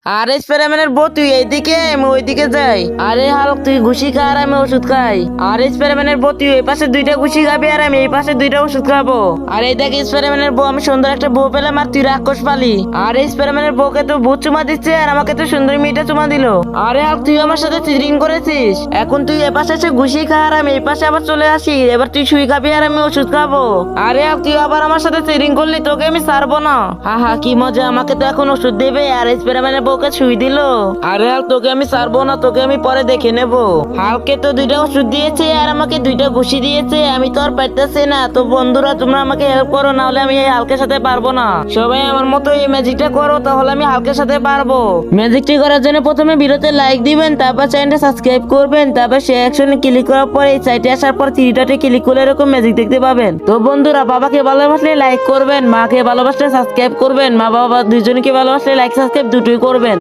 আরে স্পাইডারম্যানের বউ তুই এইদিকে আমি ওইদিকে যাই। আরে হাল্ক তুই ঘুষি খা আর আমি ওষুধ খাই। আরে স্পাইডারম্যানের বউ তুই এই পাশে দুইটা ঘুষি খাবি আর আমি এই পাশে দুইটা ওষুধ খাবো। আর এই দেখ স্পাইডারম্যানের বউ আমি সুন্দর একটা বউ পেলাম আর তুই রাক্ষস পালি। আরে স্পাইডারম্যানের বউকে তো ভূত চুমা দিচ্ছে আর আমাকে তো সুন্দর মেয়েটা চুমা দিল। আরে হাল্ক তুই আমার সাথে চিটিং করেছিস। এখন তুই এ পাশে এসে ঘুষি খা আর আমি এই পাশে আবার চলে আসি। এবার তুই শুই খাবি আর আমি ওষুধ খাবো। আরে হাল্ক তুই আবার আমার সাথে চিটিং করলি, তোকে আমি ছাড়বো না। হা হা কি মজা, আমাকে তো এখন ওষুধ দেবে আর স্পাইডারম্যানের বউকে শুই দিল। আরে হাল্ক তোকে আমি ছাড়বো না, তোকে আমি পরে দেখে নেব। হালকে তো দুইটা ওষুধ দিয়েছে আর আমাকে দুইটা ঘুষি দিয়েছে, আমি তো আর পারতেছি না। তো বন্ধুরা তোমরা আমাকে হেল্প করো, না হলে আমি এই হালকের সাথে পারবো না। সবাই আমার মতো এই ম্যাজিকটা করো, তাহলে আমি হালকের সাথে পারবো। ম্যাজিকটি করার জন্য প্রথমে ভিডিওতে লাইক দিবেন, তারপর চ্যানেলটা সাবস্ক্রাইব করবেন, তারপর সেই অ্যাকশনে ক্লিক করার পর এই সাইটে আসার পর থ্রি ডটে ক্লিক করলে এরকম ম্যাজিক দেখতে পাবেন। তো বন্ধুরা বাবাকে ভালোবাসলে লাইক করবেন, মাকে ভালোবাসলে সাবস্ক্রাইব করবেন, মা বাবা দুইজনকে ভালোবাসলে লাইক সাবস্ক্রাইব দুটোই করবেন।